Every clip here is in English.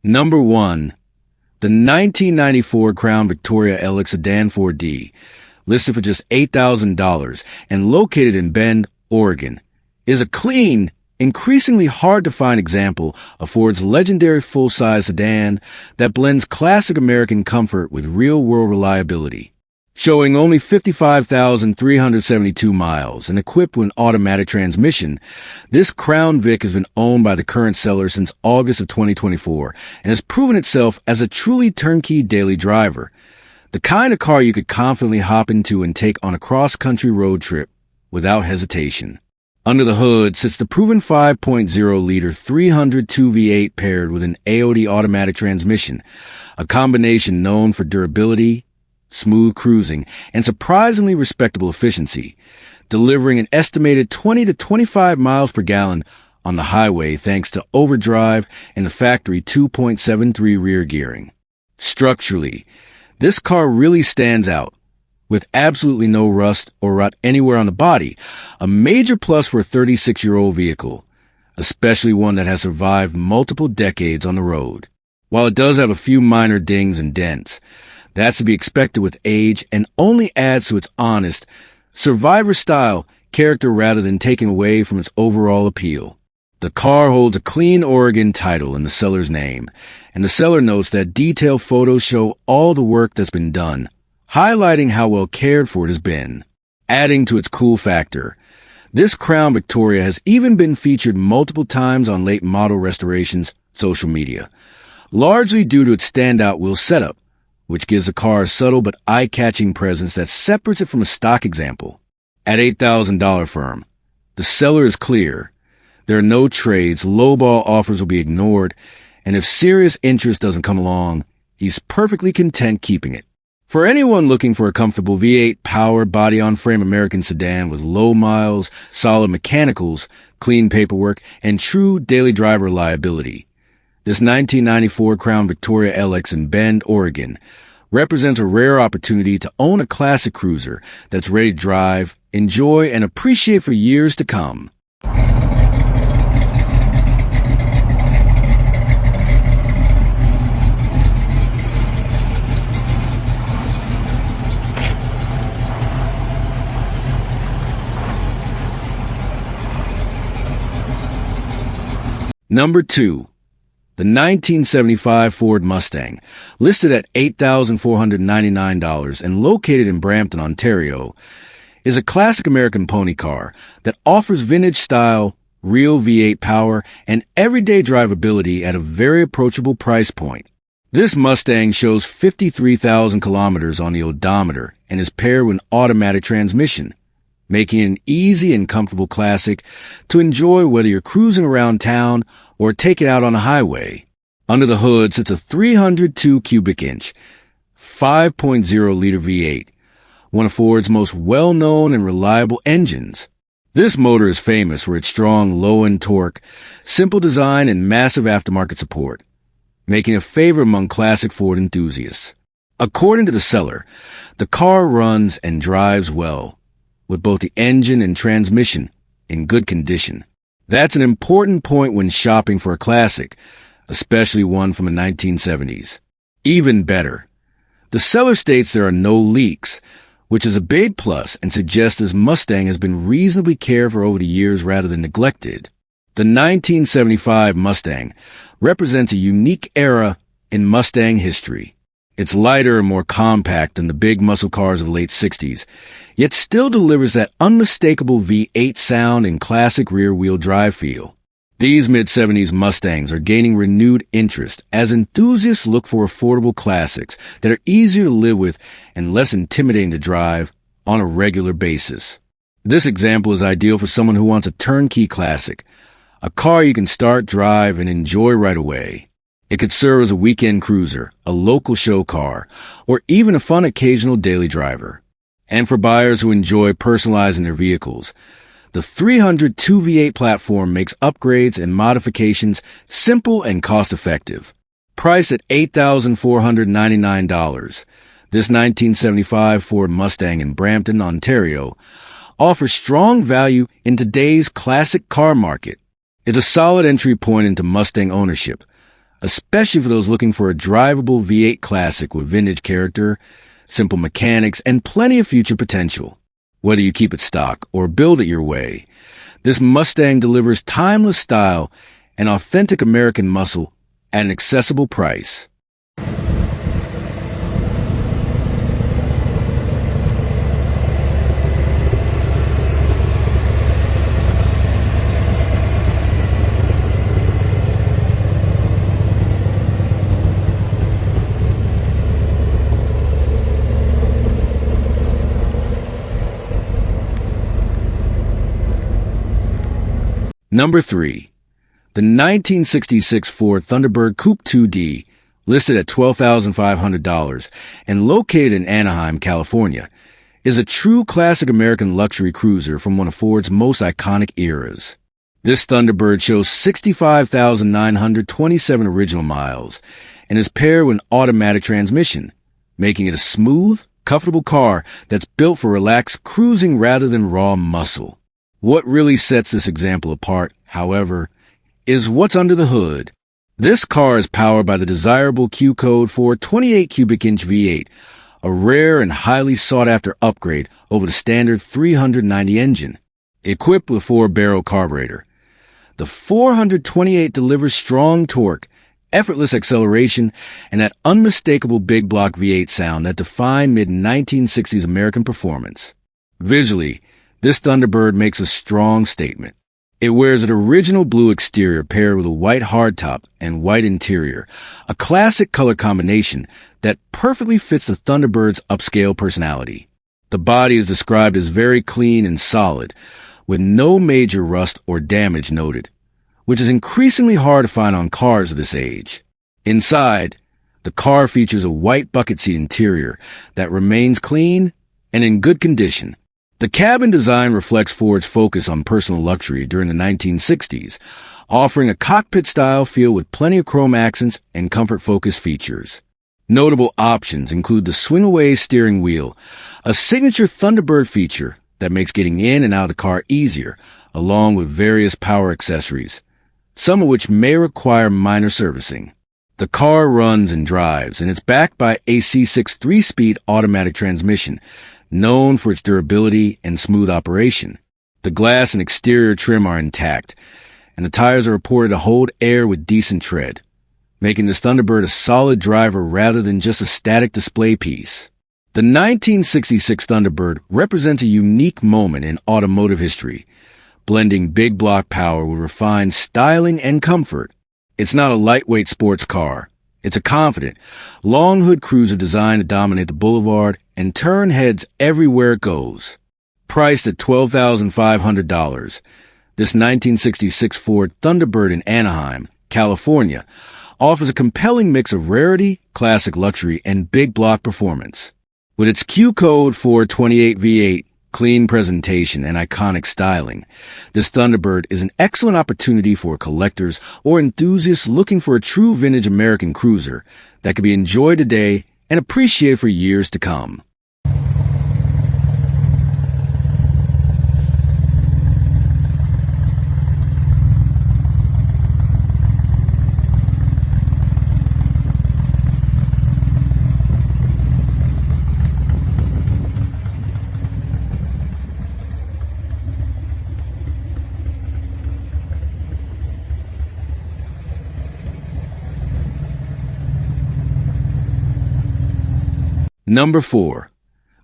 Number 1. The 1994 Crown Victoria LX Sedan 4D, listed for just $8,000 and located in Bend, Oregon, is a clean, increasingly hard-to-find example of Ford's legendary full-size sedan that blends classic American comfort with real-world reliability. Showing only 55,372 miles and equipped with an automatic transmission, this Crown Vic has been owned by the current seller since August of 2024 and has proven itself as a truly turnkey daily driver, the kind of car you could confidently hop into and take on a cross-country road trip without hesitation. Under the hood sits the proven 5.0-liter 302 V8 paired with an AOD automatic transmission, a combination known for durability, smooth cruising, and surprisingly respectable efficiency, delivering an estimated 20 to 25 miles per gallon on the highway thanks to overdrive and the factory 2.73 rear gearing. Structurally, this car really stands out, with absolutely no rust or rot anywhere on the body, a major plus for a 36-year-old vehicle, especially one that has survived multiple decades on the road. While it does have a few minor dings and dents, that's to be expected with age and only adds to its honest, survivor-style character rather than taking away from its overall appeal. The car holds a clean Oregon title in the seller's name, and the seller notes that detailed photos show all the work that's been done, highlighting how well cared for it has been. Adding to its cool factor, this Crown Victoria has even been featured multiple times on late model restorations' social media, largely due to its standout wheel setup, which gives the car a subtle but eye-catching presence that separates it from a stock example. At $8,000 firm, the seller is clear. There are no trades, lowball offers will be ignored, and if serious interest doesn't come along, he's perfectly content keeping it. For anyone looking for a comfortable V8 power body-on-frame American sedan with low miles, solid mechanicals, clean paperwork, and true daily driver reliability, this 1994 Crown Victoria LX in Bend, Oregon, represents a rare opportunity to own a classic cruiser that's ready to drive, enjoy, and appreciate for years to come. Number 2. The 1975 Ford Mustang, listed at $8,499 and located in Brampton, Ontario, is a classic American pony car that offers vintage style, real V8 power, and everyday drivability at a very approachable price point. This Mustang shows 53,000 kilometers on the odometer and is paired with an automatic transmission, making it an easy and comfortable classic to enjoy whether you're cruising around town or take it out on the highway. Under the hood sits a 302 cubic inch, 5.0-liter V8, one of Ford's most well-known and reliable engines. This motor is famous for its strong low-end torque, simple design, and massive aftermarket support, making it a favorite among classic Ford enthusiasts. According to the seller, the car runs and drives well, with both the engine and transmission in good condition. That's an important point when shopping for a classic, especially one from the 1970s. Even better, the seller states there are no leaks, which is a big plus and suggests this Mustang has been reasonably cared for over the years rather than neglected. The 1975 Mustang represents a unique era in Mustang history. It's lighter and more compact than the big muscle cars of the late 60s, yet still delivers that unmistakable V8 sound and classic rear-wheel drive feel. These mid-70s Mustangs are gaining renewed interest as enthusiasts look for affordable classics that are easier to live with and less intimidating to drive on a regular basis. This example is ideal for someone who wants a turnkey classic, a car you can start, drive, and enjoy right away. It could serve as a weekend cruiser, a local show car, or even a fun occasional daily driver. And for buyers who enjoy personalizing their vehicles, the 300 2V8 platform makes upgrades and modifications simple and cost-effective. Priced at $8,499, this 1975 Ford Mustang in Brampton, Ontario, offers strong value in today's classic car market. It's a solid entry point into Mustang ownership, especially for those looking for a drivable V8 classic with vintage character, simple mechanics, and plenty of future potential. Whether you keep it stock or build it your way, this Mustang delivers timeless style and authentic American muscle at an accessible price. Number 3. The 1966 Ford Thunderbird Coupe 2D, listed at $12,500 and located in Anaheim, California, is a true classic American luxury cruiser from one of Ford's most iconic eras. This Thunderbird shows 65,927 original miles and is paired with an automatic transmission, making it a smooth, comfortable car that's built for relaxed cruising rather than raw muscle. What really sets this example apart, however, is what's under the hood. This car is powered by the desirable Q-Code Ford 28 cubic inch V8, a rare and highly sought-after upgrade over the standard 390 engine. Equipped with 4-barrel carburetor, the 428 delivers strong torque, effortless acceleration, and that unmistakable big block V8 sound that defined mid-1960s American performance. Visually, this Thunderbird makes a strong statement. It wears an original blue exterior paired with a white hardtop and white interior, a classic color combination that perfectly fits the Thunderbird's upscale personality. The body is described as very clean and solid, with no major rust or damage noted, which is increasingly hard to find on cars of this age. Inside, the car features a white bucket seat interior that remains clean and in good condition. The cabin design reflects Ford's focus on personal luxury during the 1960s, offering a cockpit-style feel with plenty of chrome accents and comfort-focused features. Notable options include the swing-away steering wheel, a signature Thunderbird feature that makes getting in and out of the car easier, along with various power accessories, some of which may require minor servicing. The car runs and drives, and it's backed by a C6 3-speed automatic transmission, known for its durability and smooth operation. The glass and exterior trim are intact, and the tires are reported to hold air with decent tread, making this Thunderbird a solid driver rather than just a static display piece. The 1966 Thunderbird represents a unique moment in automotive history, blending big block power with refined styling and comfort. It's not a lightweight sports car. It's a confident, long hood cruiser designed to dominate the boulevard and turn heads everywhere it goes. Priced at $12,500, this 1966 Ford Thunderbird in Anaheim, California, offers a compelling mix of rarity, classic luxury, and big block performance. With its Q-Code Ford 28 V8, clean presentation, and iconic styling, this Thunderbird is an excellent opportunity for collectors or enthusiasts looking for a true vintage American cruiser that can be enjoyed today and appreciated for years to come. Number 4.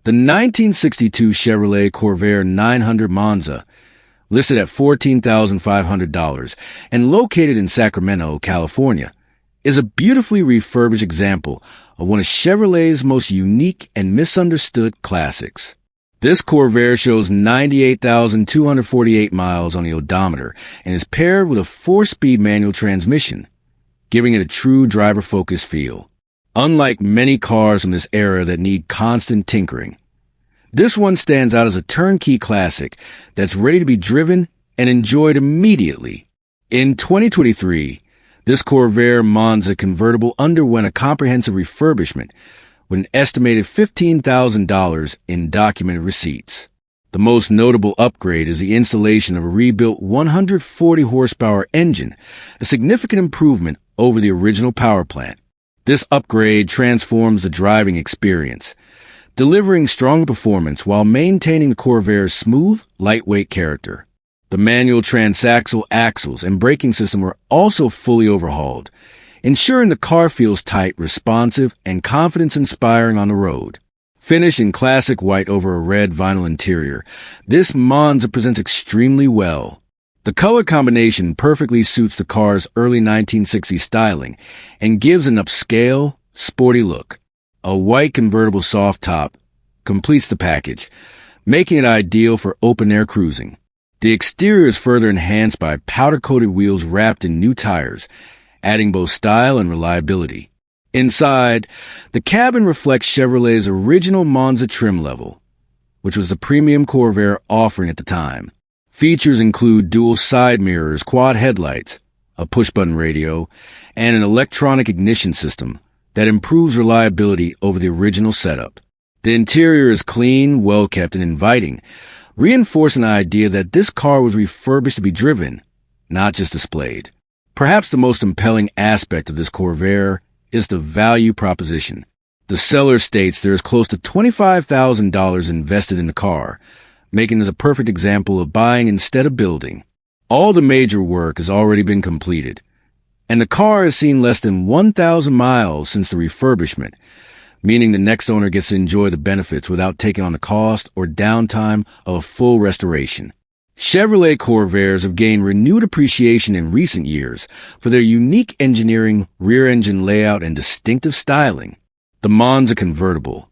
The 1962 Chevrolet Corvair 900 Monza, listed at $14,500 and located in Sacramento, California, is a beautifully refurbished example of one of Chevrolet's most unique and misunderstood classics. This Corvair shows 98,248 miles on the odometer and is paired with a 4-speed manual transmission, giving it a true driver-focused feel. Unlike many cars from this era that need constant tinkering, this one stands out as a turnkey classic that's ready to be driven and enjoyed immediately. In 2023, this Corvair Monza convertible underwent a comprehensive refurbishment with an estimated $15,000 in documented receipts. The most notable upgrade is the installation of a rebuilt 140-horsepower engine, a significant improvement over the original power plant. This upgrade transforms the driving experience, delivering stronger performance while maintaining the Corvair's smooth, lightweight character. The manual transaxle axles and braking system were also fully overhauled, ensuring the car feels tight, responsive, and confidence-inspiring on the road. Finished in classic white over a red vinyl interior, this Monza presents extremely well. The color combination perfectly suits the car's early 1960s styling and gives an upscale, sporty look. A white convertible soft top completes the package, making it ideal for open-air cruising. The exterior is further enhanced by powder-coated wheels wrapped in new tires, adding both style and reliability. Inside, the cabin reflects Chevrolet's original Monza trim level, which was the premium Corvair offering at the time. Features include dual side mirrors, quad headlights, a push-button radio, and an electronic ignition system that improves reliability over the original setup. The interior is clean, well-kept, and inviting, reinforcing the idea that this car was refurbished to be driven, not just displayed. Perhaps the most compelling aspect of this Corvair is the value proposition. The seller states there is close to $25,000 invested in the car, making this a perfect example of buying instead of building. All the major work has already been completed, and the car has seen less than 1,000 miles since the refurbishment, meaning the next owner gets to enjoy the benefits without taking on the cost or downtime of a full restoration. Chevrolet Corvairs have gained renewed appreciation in recent years for their unique engineering, rear-engine layout, and distinctive styling. The Monza convertible,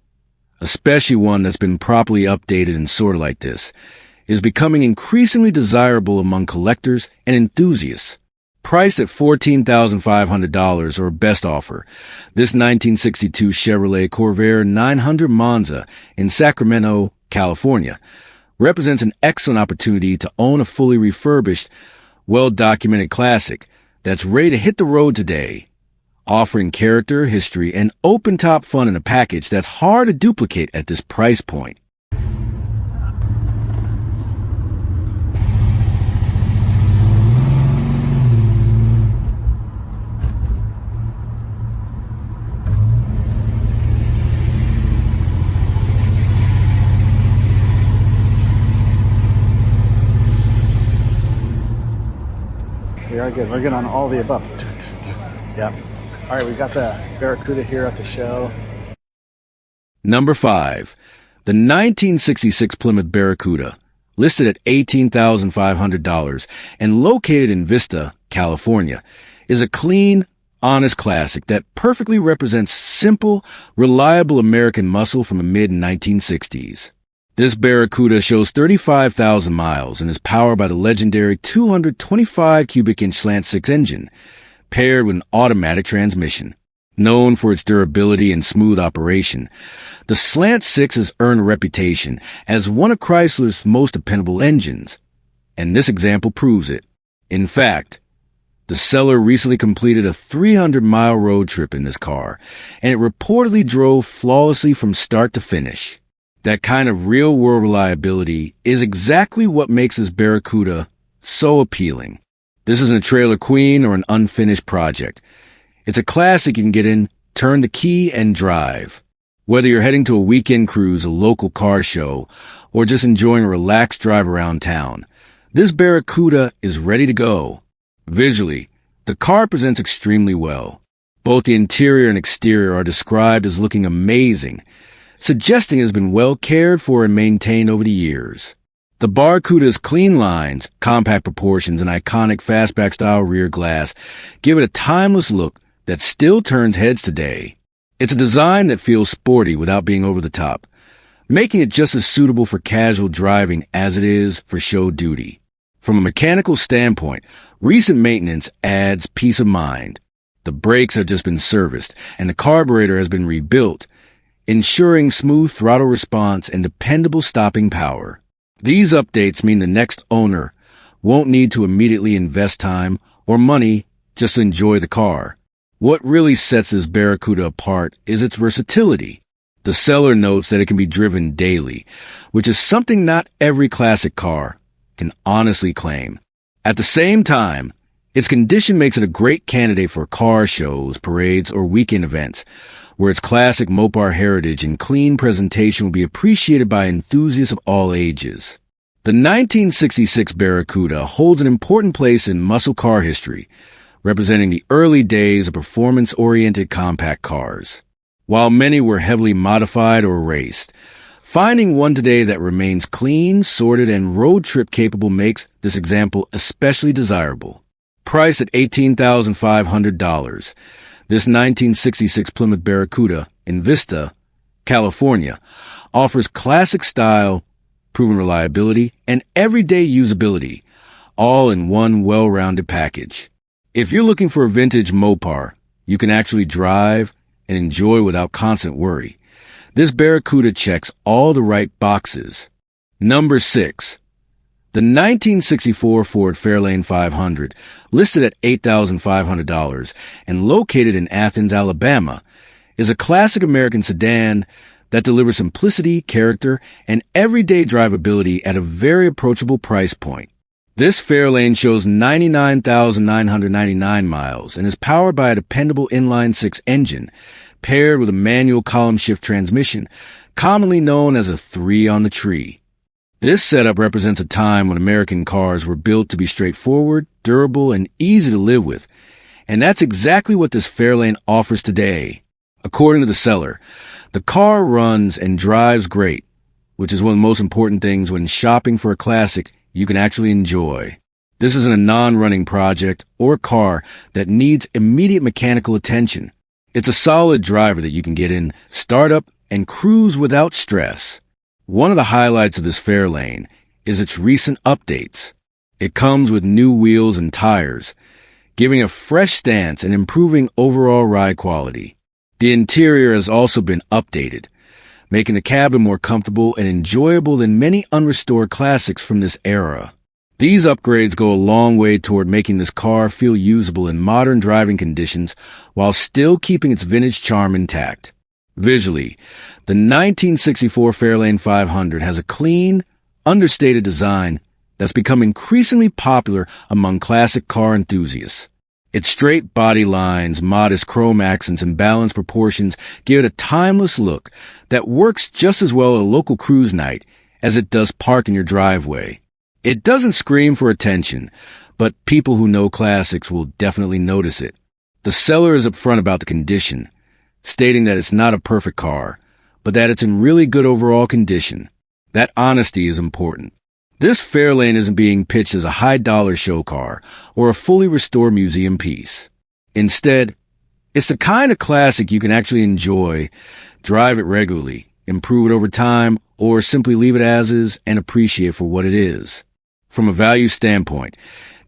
especially one that's been properly updated and sorted like this, is becoming increasingly desirable among collectors and enthusiasts. Priced at $14,500 or best offer, this 1962 Chevrolet Corvair 900 Monza in Sacramento, California, represents an excellent opportunity to own a fully refurbished, well-documented classic that's ready to hit the road today, offering character, history, and open-top fun in a package that's hard to duplicate at this price point. We are good. We're good on all the above. Yep. All right, we've got the Barracuda here at the show. Number 5. The 1966 Plymouth Barracuda, listed at $18,500 and located in Vista, California, is a clean, honest classic that perfectly represents simple, reliable American muscle from the mid-1960s. This Barracuda shows 35,000 miles and is powered by the legendary 225 cubic inch slant 6 engine, paired with an automatic transmission. Known for its durability and smooth operation, the Slant 6 has earned a reputation as one of Chrysler's most dependable engines, and this example proves it. In fact, the seller recently completed a 300-mile road trip in this car, and it reportedly drove flawlessly from start to finish. That kind of real-world reliability is exactly what makes this Barracuda so appealing. This isn't a trailer queen or an unfinished project. It's a classic you can get in, turn the key, and drive. Whether you're heading to a weekend cruise, a local car show, or just enjoying a relaxed drive around town, this Barracuda is ready to go. Visually, the car presents extremely well. Both the interior and exterior are described as looking amazing, suggesting it has been well cared for and maintained over the years. The Barracuda's clean lines, compact proportions, and iconic fastback-style rear glass give it a timeless look that still turns heads today. It's a design that feels sporty without being over the top, making it just as suitable for casual driving as it is for show duty. From a mechanical standpoint, recent maintenance adds peace of mind. The brakes have just been serviced, and the carburetor has been rebuilt, ensuring smooth throttle response and dependable stopping power. These updates mean the next owner won't need to immediately invest time or money just to enjoy the car. What really sets this Barracuda apart is its versatility. The seller notes that it can be driven daily, which is something not every classic car can honestly claim. At the same time, its condition makes it a great candidate for car shows, parades, or weekend events, where its classic Mopar heritage and clean presentation will be appreciated by enthusiasts of all ages. The 1966 Barracuda holds an important place in muscle car history, representing the early days of performance-oriented compact cars. While many were heavily modified or raced, finding one today that remains clean, sorted, and road trip capable makes this example especially desirable. Priced at $18,500, this 1966 Plymouth Barracuda in Vista, California, offers classic style, proven reliability, and everyday usability, all in one well-rounded package. If you're looking for a vintage Mopar you can actually drive and enjoy without constant worry, this Barracuda checks all the right boxes. Number 6. The 1964 Ford Fairlane 500, listed at $8,500 and located in Athens, Alabama, is a classic American sedan that delivers simplicity, character, and everyday drivability at a very approachable price point. This Fairlane shows 99,999 miles and is powered by a dependable inline-six engine paired with a manual column shift transmission, commonly known as a 3-on-the-tree. This setup represents a time when American cars were built to be straightforward, durable, and easy to live with. And that's exactly what this Fairlane offers today. According to the seller, the car runs and drives great, which is one of the most important things when shopping for a classic you can actually enjoy. This isn't a non-running project or car that needs immediate mechanical attention. It's a solid driver that you can get in, start up, and cruise without stress. One of the highlights of this Fairlane is its recent updates. It comes with new wheels and tires, giving a fresh stance and improving overall ride quality. The interior has also been updated, making the cabin more comfortable and enjoyable than many unrestored classics from this era. These upgrades go a long way toward making this car feel usable in modern driving conditions while still keeping its vintage charm intact. Visually, the 1964 Fairlane 500 has a clean, understated design that's become increasingly popular among classic car enthusiasts. Its straight body lines, modest chrome accents, and balanced proportions give it a timeless look that works just as well at a local cruise night as it does parked in your driveway. It doesn't scream for attention, but people who know classics will definitely notice it. The seller is upfront about the condition, stating that it's not a perfect car, but that it's in really good overall condition. That honesty is important. This Fairlane isn't being pitched as a high-dollar show car or a fully restored museum piece. Instead, it's the kind of classic you can actually enjoy, drive it regularly, improve it over time, or simply leave it as is and appreciate for what it is. From a value standpoint,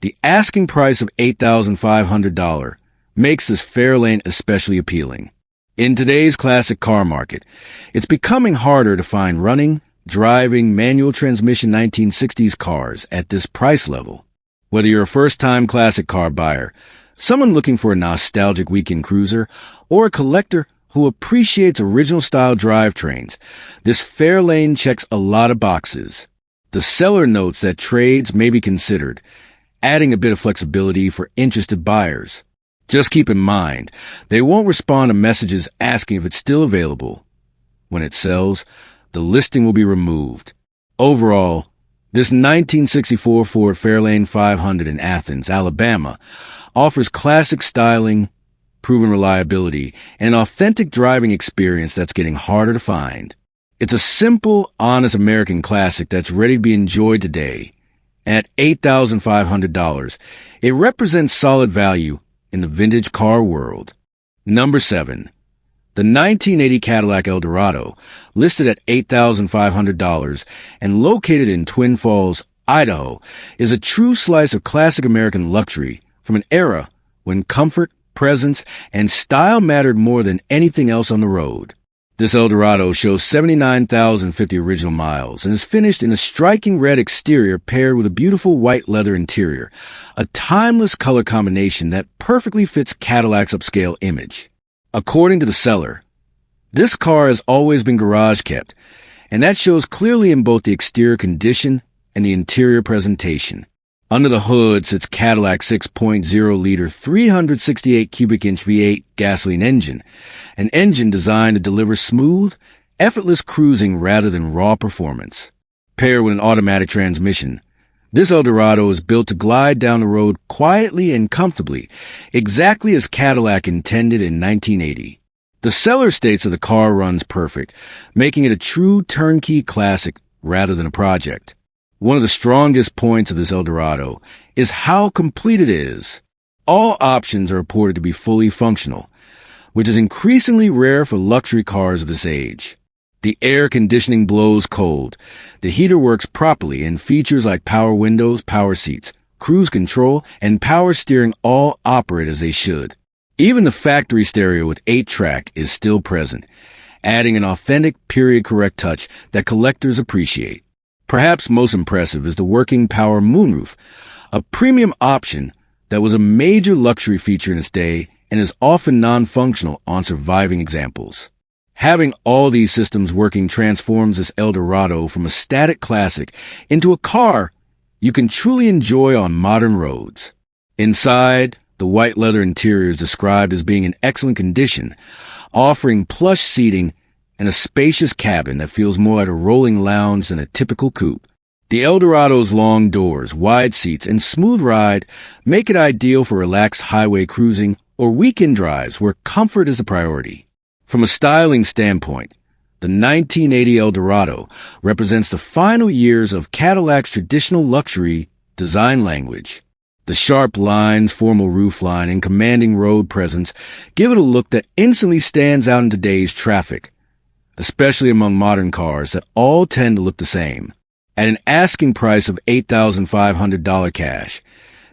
the asking price of $8,500 makes this Fairlane especially appealing. In today's classic car market, it's becoming harder to find running, driving, manual transmission 1960s cars at this price level. Whether you're a first-time classic car buyer, someone looking for a nostalgic weekend cruiser, or a collector who appreciates original-style drivetrains, this Fairlane checks a lot of boxes. The seller notes that trades may be considered, adding a bit of flexibility for interested buyers. Just keep in mind, they won't respond to messages asking if it's still available. When it sells, the listing will be removed. Overall, this 1964 Ford Fairlane 500 in Athens, Alabama, offers classic styling, proven reliability, and an authentic driving experience that's getting harder to find. It's a simple, honest American classic that's ready to be enjoyed today. At $8,500, it represents solid value in the vintage car world. Number 7. The 1980 Cadillac Eldorado, listed at $8,500 and located in Twin Falls, Idaho, is a true slice of classic American luxury from an era when comfort, presence, and style mattered more than anything else on the road. This Eldorado shows 79,050 original miles and is finished in a striking red exterior paired with a beautiful white leather interior, a timeless color combination that perfectly fits Cadillac's upscale image. According to the seller, this car has always been garage kept, and that shows clearly in both the exterior condition and the interior presentation. Under the hood sits Cadillac's 6.0-liter 368 cubic inch V8 gasoline engine, an engine designed to deliver smooth, effortless cruising rather than raw performance. Paired with an automatic transmission, this Eldorado is built to glide down the road quietly and comfortably, exactly as Cadillac intended in 1980. The seller states that the car runs perfect, making it a true turnkey classic rather than a project. One of the strongest points of this Eldorado is how complete it is. All options are reported to be fully functional, which is increasingly rare for luxury cars of this age. The air conditioning blows cold, the heater works properly, and features like power windows, power seats, cruise control, and power steering all operate as they should. Even the factory stereo with 8-track is still present, adding an authentic period-correct touch that collectors appreciate. Perhaps most impressive is the working power moonroof, a premium option that was a major luxury feature in its day and is often non-functional on surviving examples. Having all these systems working transforms this Eldorado from a static classic into a car you can truly enjoy on modern roads. Inside, the white leather interior is described as being in excellent condition, offering plush seating and a spacious cabin that feels more like a rolling lounge than a typical coupe. The Eldorado's long doors, wide seats, and smooth ride make it ideal for relaxed highway cruising or weekend drives where comfort is a priority. From a styling standpoint, the 1980 Eldorado represents the final years of Cadillac's traditional luxury design language. The sharp lines, formal roofline, and commanding road presence give it a look that instantly stands out in today's traffic, especially among modern cars that all tend to look the same. At an asking price of $8,500 cash,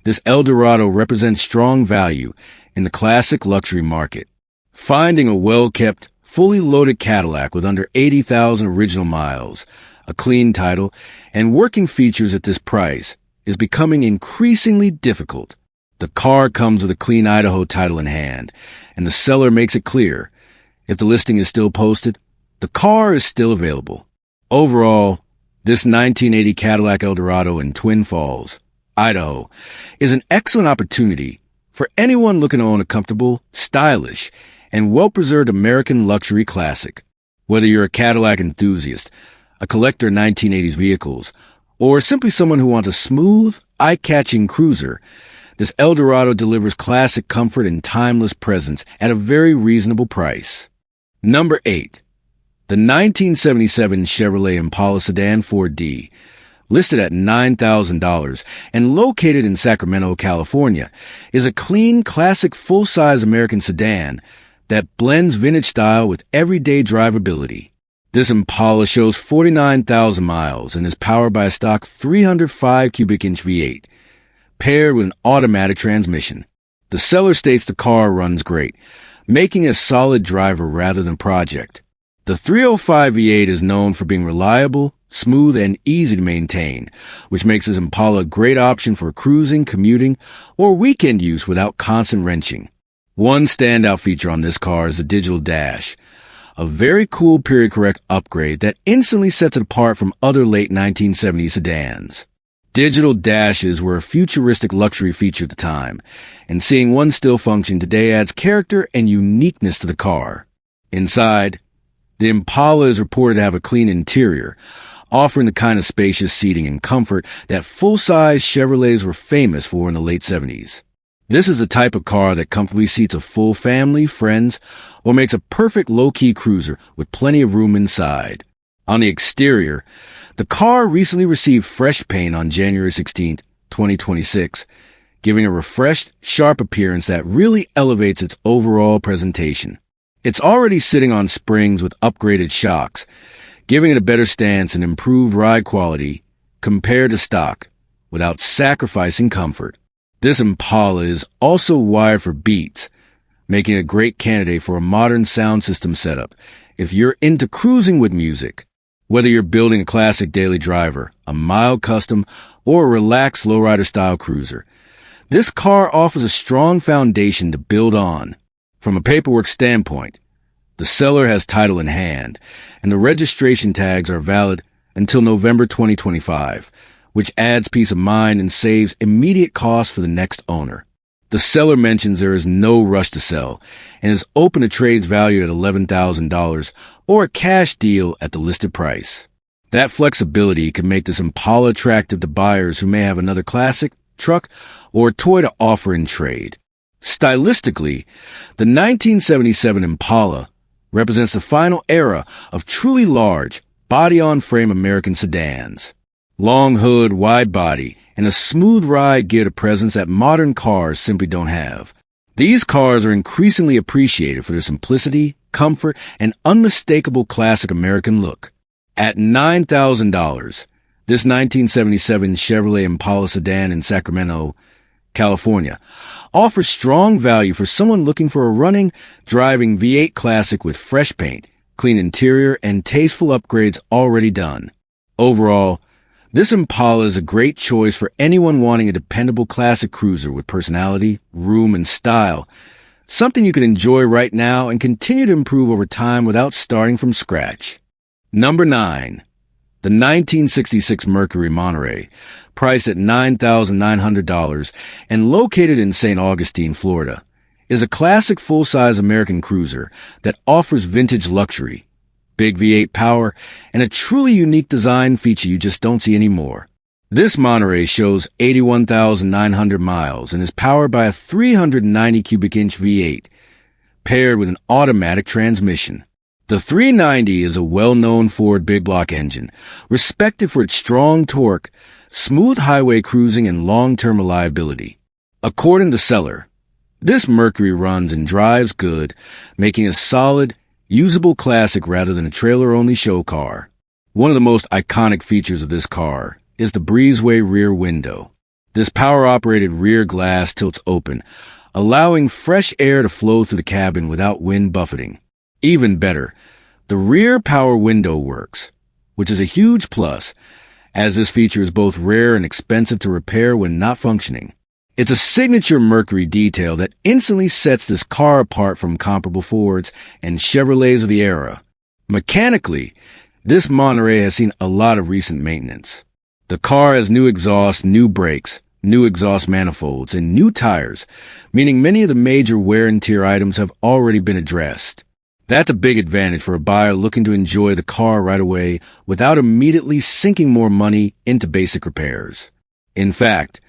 this Eldorado represents strong value in the classic luxury market. Finding a well-kept, fully loaded Cadillac with under 80,000 original miles, a clean title, and working features at this price is becoming increasingly difficult. The car comes with a clean Idaho title in hand, and the seller makes it clear, if the listing is still posted, the car is still available. Overall, this 1980 Cadillac Eldorado in Twin Falls, Idaho, is an excellent opportunity for anyone looking to own a comfortable, stylish, and well-preserved American luxury classic. Whether you're a Cadillac enthusiast, a collector of 1980s vehicles, or simply someone who wants a smooth, eye-catching cruiser, this Eldorado delivers classic comfort and timeless presence at a very reasonable price. Number 8. The 1977 Chevrolet Impala Sedan 4D, listed at $9,000 and located in Sacramento, California, is a clean, classic full-size American sedan that blends vintage style with everyday drivability. This Impala shows 49,000 miles and is powered by a stock 305 cubic inch V8, paired with an automatic transmission. The seller states the car runs great, making it a solid driver rather than project. The 305 V8 is known for being reliable, smooth, and easy to maintain, which makes this Impala a great option for cruising, commuting, or weekend use without constant wrenching. One standout feature on this car is the digital dash, a very cool period-correct upgrade that instantly sets it apart from other late 1970s sedans. Digital dashes were a futuristic luxury feature at the time, and seeing one still function today adds character and uniqueness to the car. Inside, the Impala is reported to have a clean interior, offering the kind of spacious seating and comfort that full-size Chevrolets were famous for in the late 70s. This is the type of car that comfortably seats a full family, friends, or makes a perfect low-key cruiser with plenty of room inside. On the exterior, the car recently received fresh paint on January 16, 2026, giving a refreshed, sharp appearance that really elevates its overall presentation. It's already sitting on springs with upgraded shocks, giving it a better stance and improved ride quality compared to stock, without sacrificing comfort. This Impala is also wired for Beats, making it a great candidate for a modern sound system setup if you're into cruising with music. Whether you're building a classic daily driver, a mild custom, or a relaxed lowrider-style cruiser, this car offers a strong foundation to build on. From a paperwork standpoint, the seller has title in hand, and the registration tags are valid until November 2025, which adds peace of mind and saves immediate costs for the next owner. The seller mentions there is no rush to sell and is open to trades valued at $11,000 or a cash deal at the listed price. That flexibility can make this Impala attractive to buyers who may have another classic, truck, or toy to offer in trade. Stylistically, the 1977 Impala represents the final era of truly large, body-on-frame American sedans. Long hood, wide body, and a smooth ride give a presence that modern cars simply don't have. These cars are increasingly appreciated for their simplicity, comfort, and unmistakable classic American look. At $9,000, this 1977 Chevrolet Impala sedan in Sacramento, California, offers strong value for someone looking for a running, driving V8 classic with fresh paint, clean interior, and tasteful upgrades already done. Overall, this Impala is a great choice for anyone wanting a dependable classic cruiser with personality, room, and style, something you can enjoy right now and continue to improve over time without starting from scratch. Number 9. The 1966 Mercury Monterey, priced at $9,900 and located in St. Augustine, Florida, is a classic full-size American cruiser that offers vintage luxury, big V8 power, and a truly unique design feature you just don't see anymore. This Monterey shows 81,900 miles and is powered by a 390 cubic inch V8, paired with an automatic transmission. The 390 is a well-known Ford big block engine, respected for its strong torque, smooth highway cruising, and long-term reliability. According to the seller, this Mercury runs and drives good, making a solid, usable classic rather than a trailer-only show car. One of the most iconic features of this car is the breezeway rear window. This power-operated rear glass tilts open, allowing fresh air to flow through the cabin without wind buffeting. Even better, the rear power window works, which is a huge plus, as this feature is both rare and expensive to repair when not functioning. It's a signature Mercury detail that instantly sets this car apart from comparable Fords and Chevrolets of the era. Mechanically, this Monterey has seen a lot of recent maintenance. The car has new exhaust, new brakes, new exhaust manifolds, and new tires, meaning many of the major wear and tear items have already been addressed. That's a big advantage for a buyer looking to enjoy the car right away without immediately sinking more money into basic repairs. In fact,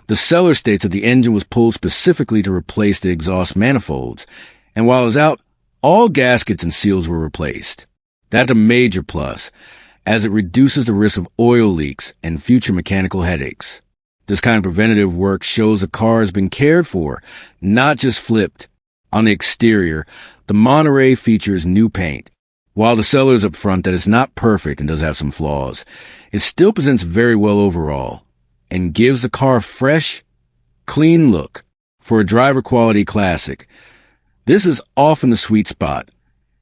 the seller states that the engine was pulled specifically to replace the exhaust manifolds, and while it was out, all gaskets and seals were replaced. That's a major plus, as it reduces the risk of oil leaks and future mechanical headaches. This kind of preventative work shows the car has been cared for, not just flipped. On the exterior, the Monterey features new paint. While the seller is upfront that it's not perfect and does have some flaws, it still presents very well overall and gives the car a fresh, clean look. For a driver-quality classic, this is often the sweet spot.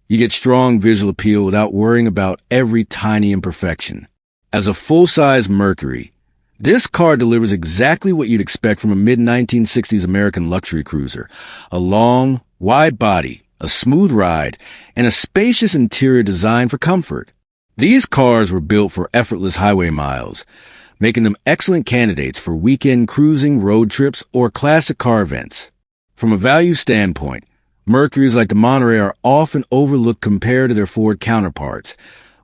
You get strong visual appeal without worrying about every tiny imperfection. As a full-size Mercury, this car delivers exactly what you'd expect from a mid-1960s American luxury cruiser: a long, wide body, a smooth ride, and a spacious interior designed for comfort. These cars were built for effortless highway miles, making them excellent candidates for weekend cruising, road trips, or classic car events. From a value standpoint, Mercuries like the Monterey are often overlooked compared to their Ford counterparts,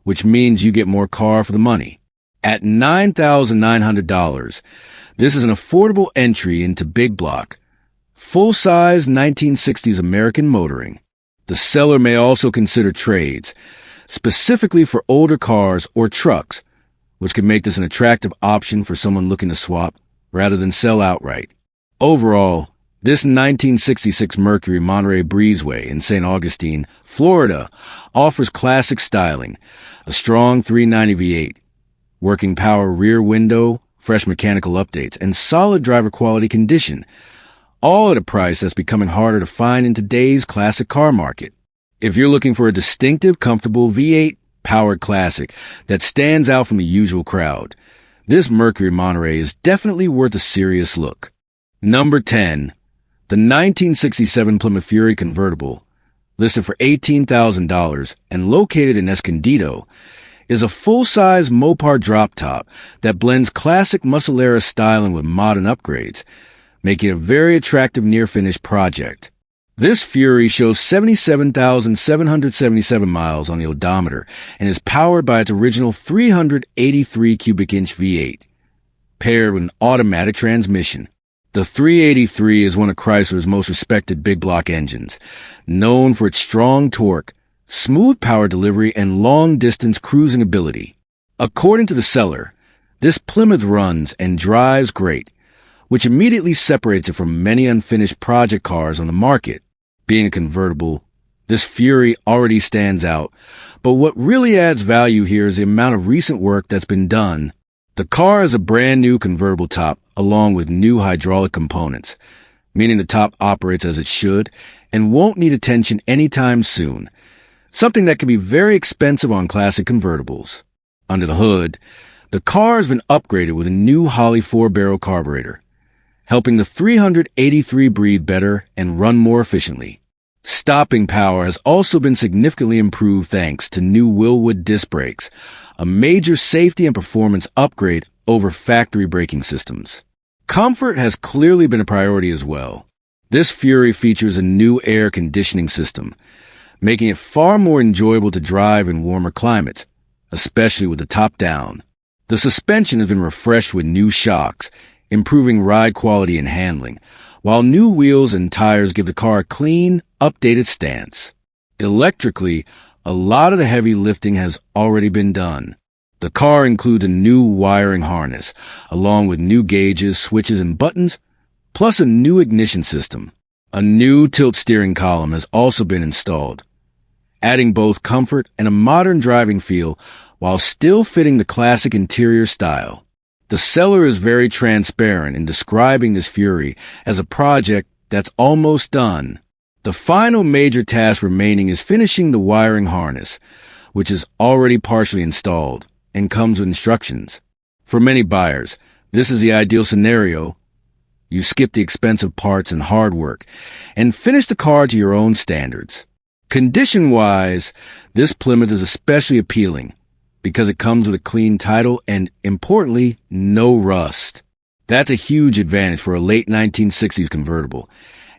which means you get more car for the money. At $9,900, this is an affordable entry into big block, full-size 1960s American motoring. The seller may also consider trades, specifically for older cars or trucks, which could make this an attractive option for someone looking to swap rather than sell outright. Overall, this 1966 Mercury Monterey Breezeway in St. Augustine, Florida, offers classic styling, a strong 390 V8, working power rear window, fresh mechanical updates, and solid driver quality condition, all at a price that's becoming harder to find in today's classic car market. If you're looking for a distinctive, comfortable V8 powered classic that stands out from the usual crowd, this Mercury Monterey is definitely worth a serious look. Number 10. The 1967 Plymouth Fury convertible, listed for $18,000 and located in Escondido, is a full-size Mopar drop top that blends classic muscle-era styling with modern upgrades, making it a very attractive near-finished project. This Fury shows 77,777 miles on the odometer and is powered by its original 383 cubic inch V8, paired with an automatic transmission. The 383 is one of Chrysler's most respected big block engines, known for its strong torque, smooth power delivery, and long-distance cruising ability. According to the seller, this Plymouth runs and drives great, which immediately separates it from many unfinished project cars on the market. Being a convertible, this Fury already stands out, but what really adds value here is the amount of recent work that's been done. The car is a brand new convertible top along with new hydraulic components, meaning the top operates as it should and won't need attention anytime soon, something that can be very expensive on classic convertibles. Under the hood, the car has been upgraded with a new Holley 4-barrel carburetor, helping the 383 breathe better and run more efficiently. Stopping power has also been significantly improved thanks to new Willwood disc brakes, a major safety and performance upgrade over factory braking systems. Comfort has clearly been a priority as well. This Fury features a new air conditioning system, making it far more enjoyable to drive in warmer climates, especially with the top down. The suspension has been refreshed with new shocks, improving ride quality and handling, while new wheels and tires give the car a clean, updated stance. Electrically, a lot of the heavy lifting has already been done. The car includes a new wiring harness, along with new gauges, switches, and buttons, plus a new ignition system. A new tilt steering column has also been installed, adding both comfort and a modern driving feel while still fitting the classic interior style. The seller is very transparent in describing this Fury as a project that's almost done. The final major task remaining is finishing the wiring harness, which is already partially installed and comes with instructions. For many buyers, this is the ideal scenario. You skip the expensive parts and hard work and finish the car to your own standards. Condition-wise, this Plymouth is especially appealing because it comes with a clean title and, importantly, no rust. That's a huge advantage for a late 1960s convertible,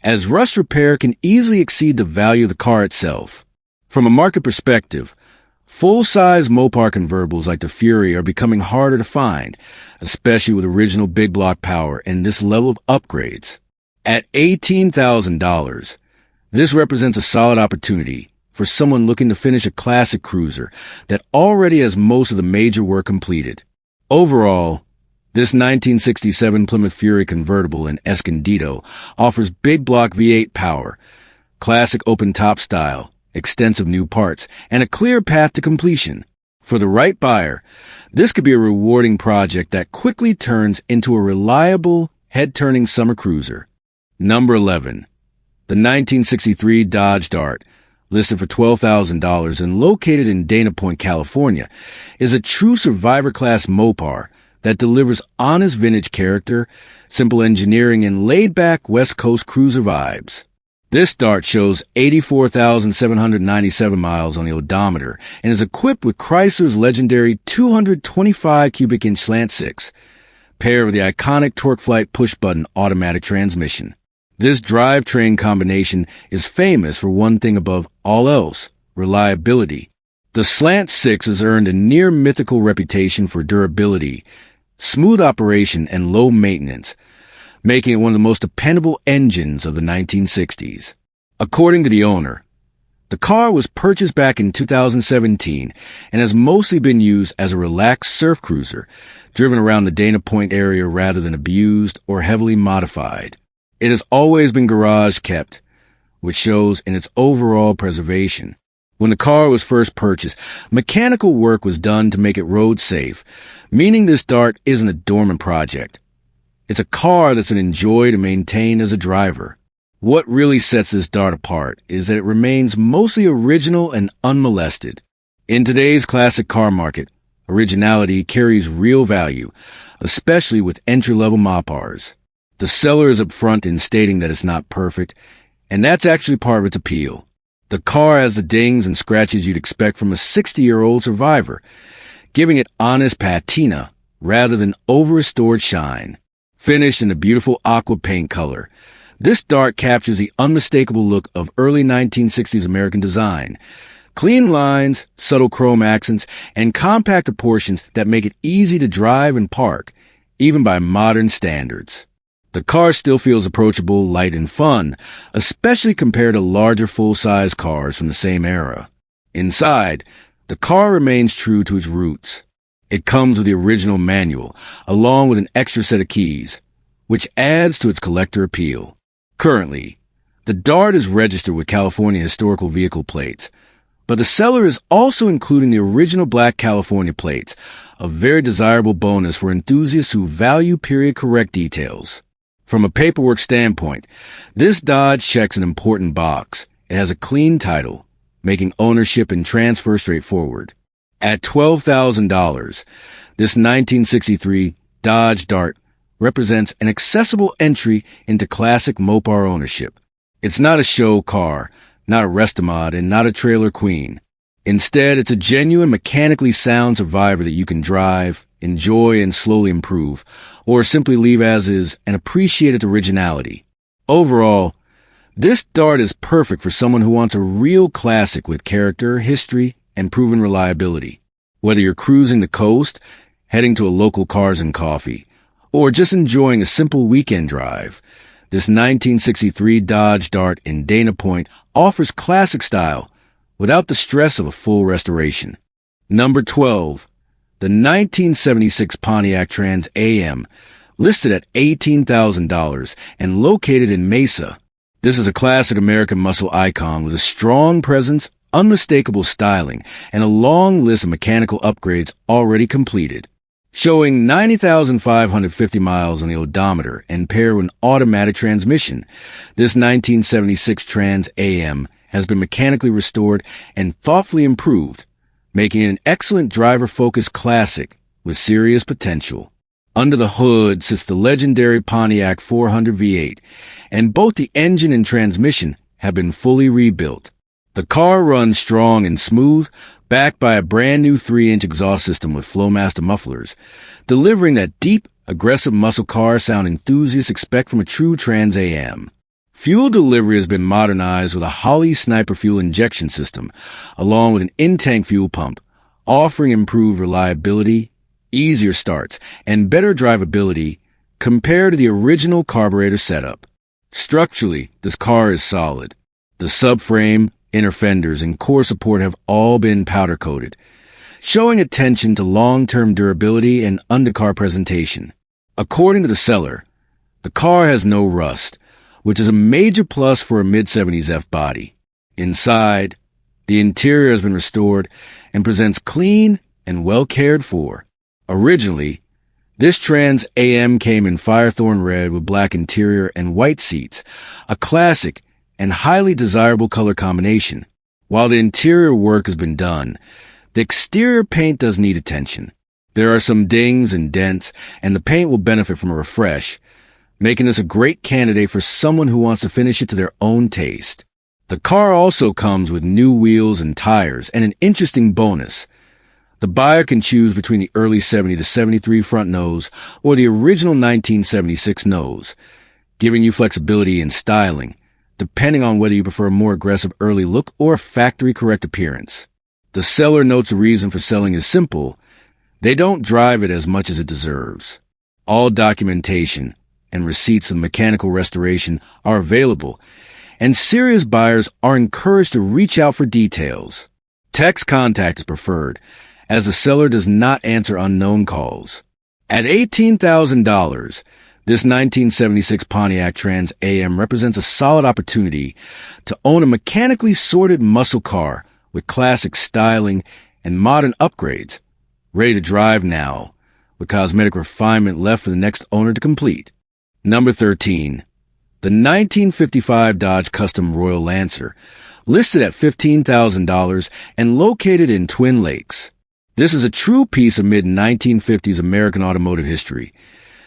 as rust repair can easily exceed the value of the car itself. From a market perspective, full-size Mopar convertibles like the Fury are becoming harder to find, especially with original big block power and this level of upgrades. At $18,000, this represents a solid opportunity for someone looking to finish a classic cruiser that already has most of the major work completed. Overall, this 1967 Plymouth Fury convertible in Escondido offers big block V8 power, classic open-top style, extensive new parts, and a clear path to completion. For the right buyer, this could be a rewarding project that quickly turns into a reliable, head-turning summer cruiser. Number 11. The 1963 Dodge Dart, listed for $12,000 and located in Dana Point, California, is a true survivor-class Mopar that delivers honest vintage character, simple engineering, and laid-back West Coast cruiser vibes. This Dart shows 84,797 miles on the odometer and is equipped with Chrysler's legendary 225 cubic inch slant six, paired with the iconic TorqueFlite push-button automatic transmission. This drivetrain combination is famous for one thing above all else: reliability. The Slant 6 has earned a near-mythical reputation for durability, smooth operation, and low maintenance, making it one of the most dependable engines of the 1960s. According to the owner, the car was purchased back in 2017 and has mostly been used as a relaxed surf cruiser, driven around the Dana Point area rather than abused or heavily modified. It has always been garage kept, which shows in its overall preservation. When the car was first purchased, mechanical work was done to make it road safe, meaning this Dart isn't a dormant project. It's a car that's an enjoy to maintain as a driver. What really sets this Dart apart is that it remains mostly original and unmolested. In today's classic car market, originality carries real value, especially with entry-level Mopars. The seller is upfront in stating that it's not perfect, and that's actually part of its appeal. The car has the dings and scratches you'd expect from a 60-year-old survivor, giving it honest patina rather than over-restored shine. Finished in a beautiful aqua paint color, this Dart captures the unmistakable look of early 1960s American design. Clean lines, subtle chrome accents, and compact proportions that make it easy to drive and park, even by modern standards. The car still feels approachable, light, and fun, especially compared to larger full-size cars from the same era. Inside, the car remains true to its roots. It comes with the original manual, along with an extra set of keys, which adds to its collector appeal. Currently, the Dart is registered with California historical vehicle plates, but the seller is also including the original black California plates, a very desirable bonus for enthusiasts who value period-correct details. From a paperwork standpoint, this Dodge checks an important box. It has a clean title, making ownership and transfer straightforward. At $12,000, this 1963 Dodge Dart represents an accessible entry into classic Mopar ownership. It's not a show car, not a restomod, and not a trailer queen. Instead, it's a genuine mechanically sound survivor that you can drive, enjoy, and slowly improve, or simply leave as is and appreciate its originality. Overall, this Dart is perfect for someone who wants a real classic with character, history, and proven reliability. Whether you're cruising the coast, heading to a local Cars and Coffee, or just enjoying a simple weekend drive, this 1963 Dodge Dart in Dana Point offers classic style without the stress of a full restoration. Number 12. The 1976 Pontiac Trans AM, listed at $18,000 and located in Mesa. This is a classic American muscle icon with a strong presence, unmistakable styling, and a long list of mechanical upgrades already completed. Showing 90,550 miles on the odometer and paired with an automatic transmission, this 1976 Trans AM has been mechanically restored and thoughtfully improved, making it an excellent driver-focused classic with serious potential. Under the hood sits the legendary Pontiac 400 V8, and both the engine and transmission have been fully rebuilt. The car runs strong and smooth, backed by a brand new 3-inch exhaust system with Flowmaster mufflers, delivering that deep, aggressive muscle car sound enthusiasts expect from a true Trans AM. Fuel delivery has been modernized with a Holley Sniper fuel injection system, along with an in-tank fuel pump, offering improved reliability, easier starts, and better drivability compared to the original carburetor setup. Structurally, this car is solid. The subframe, inner fenders, and core support have all been powder-coated, showing attention to long-term durability and undercar presentation. According to the seller, the car has no rust, which is a major plus for a mid-70s F body. Inside, the interior has been restored and presents clean and well cared for. Originally, this Trans AM came in Firethorn red with black interior and white seats, a classic and highly desirable color combination. While the interior work has been done, the exterior paint does need attention. There are some dings and dents, and the paint will benefit from a refresh, making this a great candidate for someone who wants to finish it to their own taste. The car also comes with new wheels and tires, and an interesting bonus. The buyer can choose between the early 70 to 73 front nose or the original 1976 nose, giving you flexibility in styling, depending on whether you prefer a more aggressive early look or a factory-correct appearance. The seller notes the reason for selling is simple. They don't drive it as much as it deserves. All documentation and receipts of mechanical restoration are available, and serious buyers are encouraged to reach out for details. Text contact is preferred, as the seller does not answer unknown calls. At $18,000, this 1976 Pontiac Trans AM represents a solid opportunity to own a mechanically sorted muscle car with classic styling and modern upgrades, ready to drive now, with cosmetic refinement left for the next owner to complete. Number 13. The 1955 Dodge Custom Royal Lancer, listed at $15,000 and located in Twin Lakes. This is a true piece of mid-1950s American automotive history,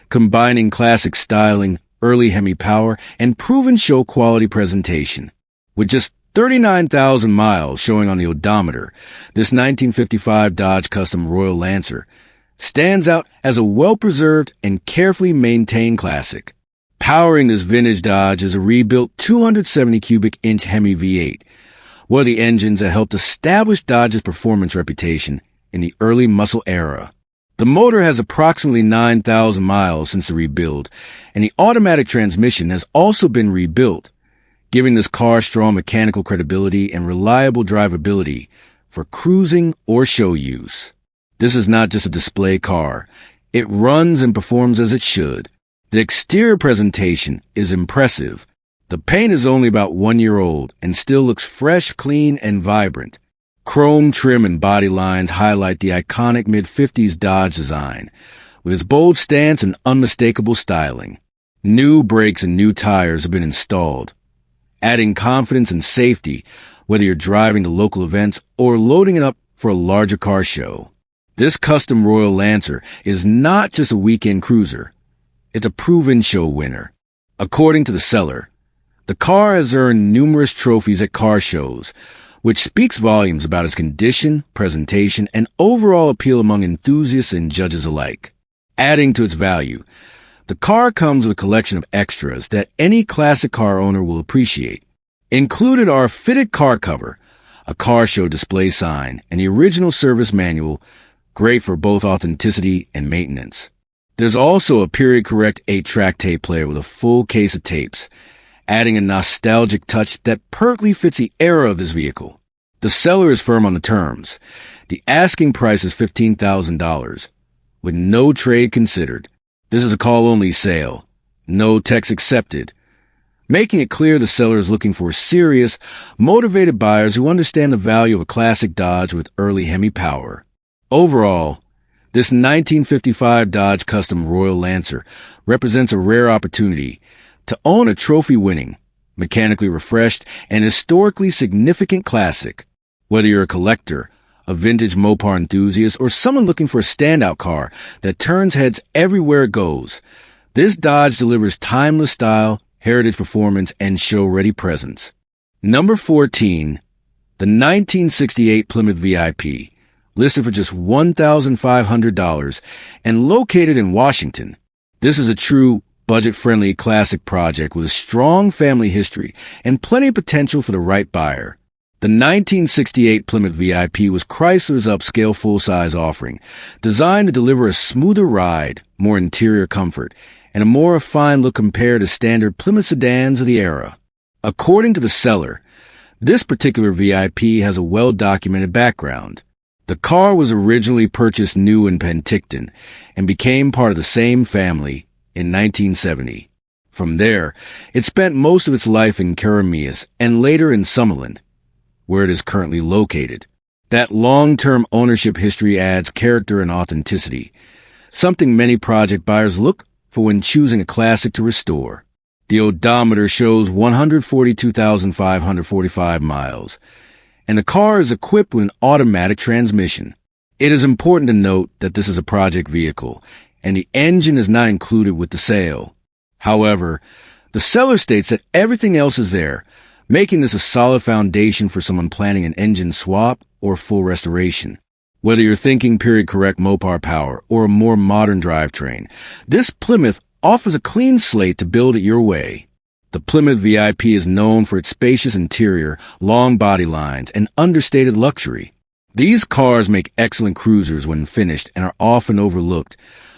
combining classic styling, early Hemi power, and proven show-quality presentation. With just 39,000 miles showing on the odometer, this 1955 Dodge Custom Royal Lancer stands out as a well-preserved and carefully maintained classic. Powering this vintage Dodge is a rebuilt 270 cubic inch Hemi V8, one of the engines that helped establish Dodge's performance reputation in the early muscle era. The motor has approximately 9,000 miles since the rebuild, and the automatic transmission has also been rebuilt, giving this car strong mechanical credibility and reliable drivability for cruising or show use. This is not just a display car. It runs and performs as it should. The exterior presentation is impressive. The paint is only about 1 year old and still looks fresh, clean, and vibrant. Chrome trim and body lines highlight the iconic mid-50s Dodge design, with its bold stance and unmistakable styling. New brakes and new tires have been installed, adding confidence and safety whether you're driving to local events or loading it up for a larger car show. This custom Royal Lancer is not just a weekend cruiser. It's a proven show winner. According to the seller, the car has earned numerous trophies at car shows, which speaks volumes about its condition, presentation, and overall appeal among enthusiasts and judges alike. Adding to its value, the car comes with a collection of extras that any classic car owner will appreciate. Included are a fitted car cover, a car show display sign, and the original service manual, great for both authenticity and maintenance. There's also a period-correct 8-track tape player with a full case of tapes, adding a nostalgic touch that perfectly fits the era of this vehicle. The seller is firm on the terms. The asking price is $15,000, with no trade considered. This is a call-only sale. No text accepted, making it clear the seller is looking for serious, motivated buyers who understand the value of a classic Dodge with early Hemi power. Overall, this 1955 Dodge Custom Royal Lancer represents a rare opportunity to own a trophy-winning, mechanically refreshed, and historically significant classic. Whether you're a collector, a vintage Mopar enthusiast, or someone looking for a standout car that turns heads everywhere it goes, this Dodge delivers timeless style, heritage performance, and show-ready presence. Number 14. The 1968 Plymouth VIP, listed for just $1,500 and located in Washington. This is a true budget-friendly classic project with a strong family history and plenty of potential for the right buyer. The 1968 Plymouth VIP was Chrysler's upscale full-size offering, designed to deliver a smoother ride, more interior comfort, and a more refined look compared to standard Plymouth sedans of the era. According to the seller, this particular VIP has a well-documented background. The car was originally purchased new in Penticton and became part of the same family in 1970. From there, it spent most of its life in Karameas and later in Summerlin, where it is currently located. That long-term ownership history adds character and authenticity, something many project buyers look for when choosing a classic to restore. The odometer shows 142,545 miles, and the car is equipped with an automatic transmission. It is important to note that this is a project vehicle, and the engine is not included with the sale. However, the seller states that everything else is there, making this a solid foundation for someone planning an engine swap or full restoration. Whether you're thinking period-correct Mopar power or a more modern drivetrain, this Plymouth offers a clean slate to build it your way. The Plymouth VIP is known for its spacious interior, long body lines, and understated luxury. These cars make excellent cruisers when finished and are often overlooked,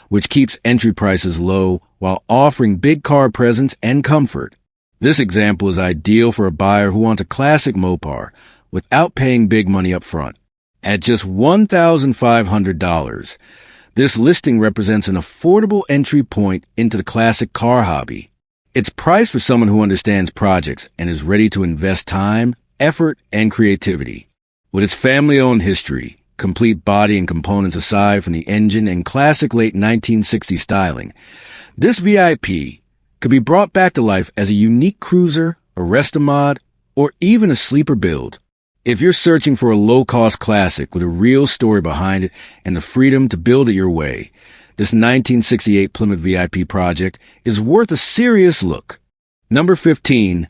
which keeps entry prices low while offering big car presence and comfort. This example is ideal for a buyer who wants a classic Mopar without paying big money up front. At just $1,500, this listing represents an affordable entry point into the classic car hobby. It's priced for someone who understands projects and is ready to invest time, effort, and creativity. With its family-owned history, complete body and components aside from the engine and classic late 1960s styling, this VIP could be brought back to life as a unique cruiser, a resto-mod, or even a sleeper build. If you're searching for a low-cost classic with a real story behind it and the freedom to build it your way, this 1968 Plymouth VIP project is worth a serious look. Number 15,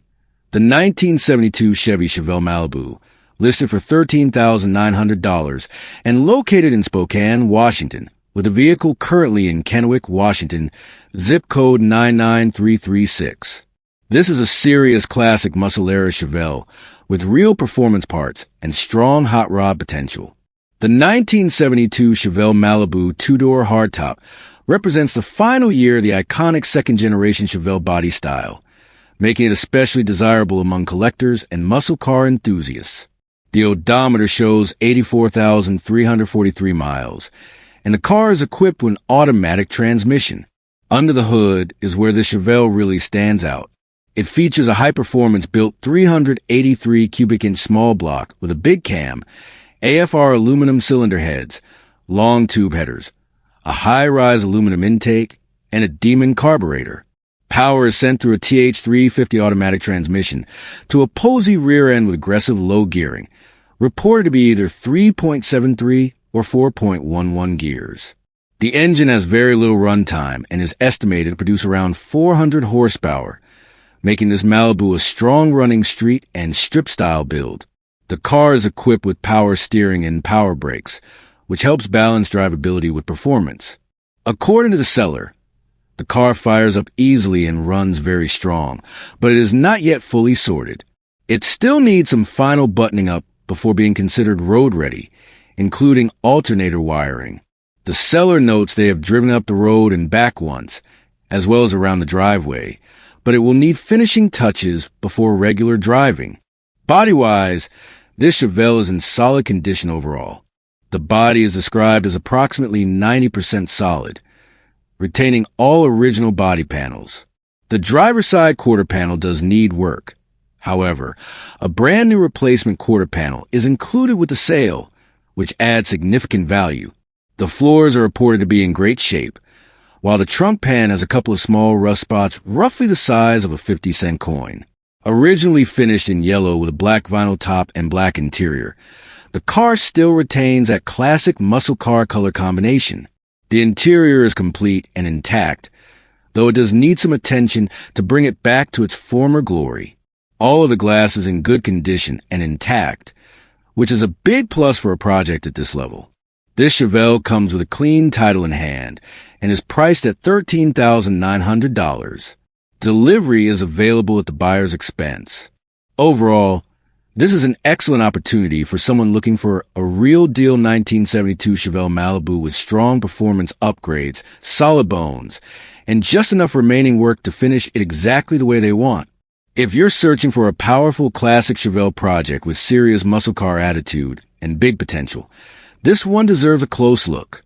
the 1972 Chevy Chevelle Malibu, listed for $13,900 and located in Spokane, Washington, with the vehicle currently in Kennewick, Washington, zip code 99336. This is a serious classic muscle-era Chevelle with real performance parts and strong hot rod potential. The 1972 Chevelle Malibu two-door hardtop represents the final year of the iconic second-generation Chevelle body style, making it especially desirable among collectors and muscle car enthusiasts. The odometer shows 84,343 miles, and the car is equipped with an automatic transmission. Under the hood is where the Chevelle really stands out. It features a high-performance built 383 cubic inch small block with a big cam, AFR aluminum cylinder heads, long tube headers, a high-rise aluminum intake, and a Demon carburetor. Power is sent through a TH350 automatic transmission to a posy rear end with aggressive low gearing, reported to be either 3.73 or 4.11 gears. The engine has very little runtime and is estimated to produce around 400 horsepower, making this Malibu a strong-running street and strip-style build. The car is equipped with power steering and power brakes, which helps balance drivability with performance. According to the seller, the car fires up easily and runs very strong, but it is not yet fully sorted. It still needs some final buttoning up before being considered road-ready, including alternator wiring. The seller notes they have driven up the road and back once, as well as around the driveway, but it will need finishing touches before regular driving. Body-wise, this Chevelle is in solid condition overall. The body is described as approximately 90% solid, retaining all original body panels. The driver's side quarter panel does need work. However, a brand new replacement quarter panel is included with the sale, which adds significant value. The floors are reported to be in great shape, while the trunk pan has a couple of small rust spots roughly the size of a 50-cent coin. Originally finished in yellow with a black vinyl top and black interior, the car still retains that classic muscle car color combination. The interior is complete and intact, though it does need some attention to bring it back to its former glory. All of the glass is in good condition and intact, which is a big plus for a project at this level. This Chevelle comes with a clean title in hand and is priced at $13,900. Delivery is available at the buyer's expense. Overall, this is an excellent opportunity for someone looking for a real deal 1972 Chevelle Malibu with strong performance upgrades, solid bones, and just enough remaining work to finish it exactly the way they want. If you're searching for a powerful classic Chevelle project with serious muscle car attitude and big potential, this one deserves a close look.